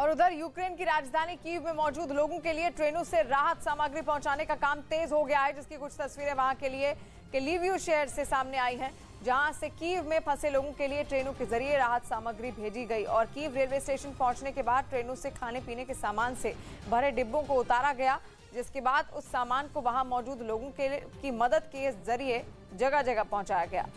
और उधर यूक्रेन की राजधानी कीव में मौजूद लोगों के लिए ट्रेनों से राहत सामग्री पहुंचाने का काम तेज हो गया है, जिसकी कुछ तस्वीरें वहां के लिए के लीविव शहर से सामने आई हैं, जहां से कीव में फंसे लोगों के लिए ट्रेनों के जरिए राहत सामग्री भेजी गई। और कीव रेलवे स्टेशन पहुंचने के बाद ट्रेनों से खाने पीने के सामान से भरे डिब्बों को उतारा गया, जिसके बाद उस सामान को वहां मौजूद लोगों की मदद के जरिए जगह जगह पहुंचाया गया।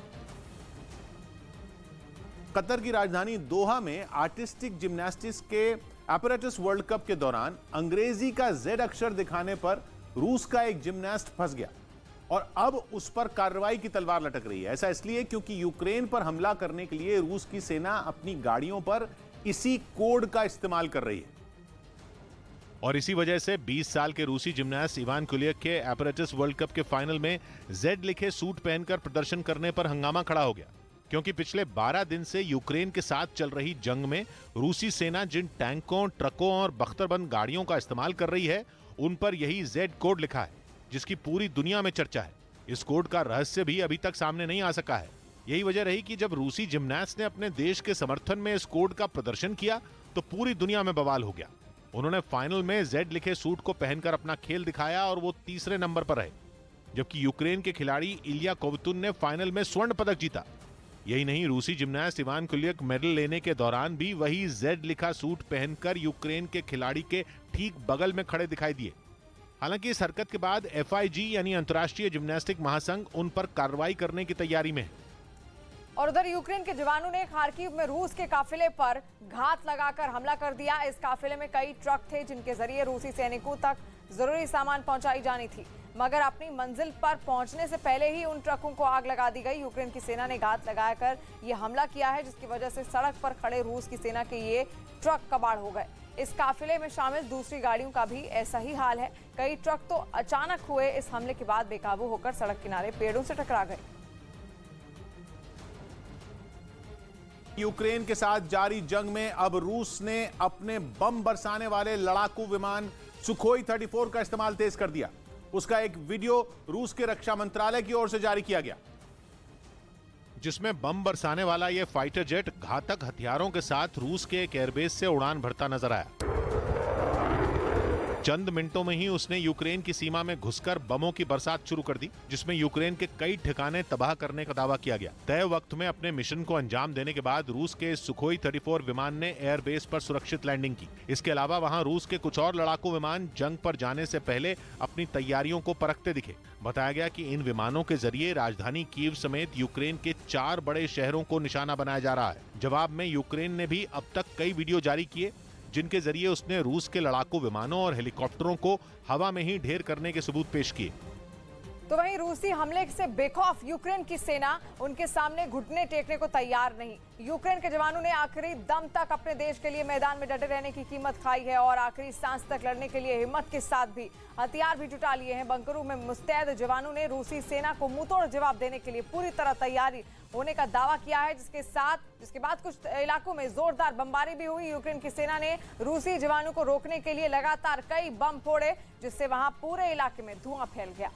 कतर की राजधानी दोहा में आर्टिस्टिक जिम्नास्टिक्स के एपरेटस वर्ल्ड कप के दौरान अंग्रेजी का जेड अक्षर दिखाने पर रूस का एक जिम्नास्ट फंस गया और अब उस पर कार्रवाई की तलवार लटक रही है। ऐसा इसलिए क्योंकि यूक्रेन पर हमला करने के लिए रूस की सेना अपनी गाड़ियों पर इसी कोड का इस्तेमाल कर रही है। और इसी वजह से 20 साल के रूसी जिम्नास्ट इवान कुलियक के एपरेटस वर्ल्ड कप के फाइनल में जेड लिखे सूट पहनकर प्रदर्शन करने पर हंगामा खड़ा हो गया, क्योंकि पिछले 12 दिन से यूक्रेन के साथ चल रही जंग में रूसी सेना जिन टैंकों, ट्रकों और बख्तरबंद गाड़ियों का इस्तेमाल कर रही है, उन पर यही जेड कोड लिखा है, जिसकी पूरी दुनिया में चर्चा है। इस कोड का रहस्य भी अभी तक सामने नहीं आ सका है। यही वजह रही कि जब रूसी जिम्नास्ट ने अपने देश के समर्थन में इस कोड का प्रदर्शन किया तो पूरी दुनिया में बवाल हो गया। उन्होंने फाइनल में जेड लिखे सूट को पहनकर अपना खेल दिखाया और वो तीसरे नंबर पर रहे, जबकि यूक्रेन के खिलाड़ी इलिया कोवतुन ने फाइनल में स्वर्ण पदक जीता। यही नहीं, रूसी जिम्नास्ट इवान कुलियक मेडल लेने के दौरान भी वही जेड लिखा सूट पहनकर यूक्रेन के खिलाड़ी के ठीक बगल में खड़े दिखाई दिए। हालांकि इस हरकत के बाद FIG यानी अंतर्राष्ट्रीय जिम्नास्टिक महासंघ उन पर कार्रवाई करने की तैयारी में है। और उधर यूक्रेन के जवानों ने खार्किव में रूस के काफिले पर घात लगाकर हमला कर दिया। इस काफिले में कई ट्रक थे जिनके जरिए रूसी सैनिकों तक जरूरी सामान पहुंचाई जानी थी, मगर अपनी मंजिल पर पहुंचने से पहले ही उन ट्रकों को आग लगा दी गई। यूक्रेन की सेना ने घात लगाकर यह हमला किया है, जिसकी वजह से सड़क पर खड़े रूस की सेना के ये ट्रक कबाड़ हो गए। इस काफिले में शामिल दूसरी गाड़ियों का भी ऐसा ही हाल है। कई ट्रक तो अचानक हुए इस हमले के बाद बेकाबू होकर सड़क किनारे पेड़ों से टकरा गए। यूक्रेन के साथ जारी जंग में अब रूस ने अपने बम बरसाने वाले लड़ाकू विमान सुखोई 34 का इस्तेमाल तेज कर दिया। उसका एक वीडियो रूस के रक्षा मंत्रालय की ओर से जारी किया गया, जिसमें बम बरसाने वाला यह फाइटर जेट घातक हथियारों के साथ रूस के एक एयरबेस से उड़ान भरता नजर आया। चंद मिनटों में ही उसने यूक्रेन की सीमा में घुसकर बमों की बरसात शुरू कर दी, जिसमें यूक्रेन के कई ठिकाने तबाह करने का दावा किया गया। तय वक्त में अपने मिशन को अंजाम देने के बाद रूस के सुखोई 34 विमान ने एयरबेस पर सुरक्षित लैंडिंग की। इसके अलावा वहां रूस के कुछ और लड़ाकू विमान जंग पर जाने से पहले अपनी तैयारियों को परखते दिखे। बताया गया कि इन विमानों के जरिए राजधानी कीव समेत यूक्रेन के 4 बड़े शहरों को निशाना बनाया जा रहा है। जवाब में यूक्रेन ने भी अब तक कई वीडियो जारी किए, जिनके जरिए उसने रूस के लड़ाकू विमानों और हेलीकॉप्टरों को हवा में ही ढेर करने के सबूत पेश किए। तो वहीं रूसी हमले से बेखौफ यूक्रेन की सेना उनके सामने घुटने टेकने को तैयार नहीं। यूक्रेन के जवानों ने आखिरी दम तक अपने देश के लिए मैदान में डटे रहने की कीमत खाई है और आखिरी सांस तक लड़ने के लिए हिम्मत के साथ भी हथियार भी जुटा लिए हैं। बंकरों में मुस्तैद जवानों ने रूसी सेना को मुंहतोड़ जवाब देने के लिए पूरी तरह तैयारी होने का दावा किया है, जिसके बाद कुछ इलाकों में जोरदार बमबारी भी हुई। यूक्रेन की सेना ने रूसी जवानों को रोकने के लिए लगातार कई बम फोड़े, जिससे वहां पूरे इलाके में धुआं फैल गया।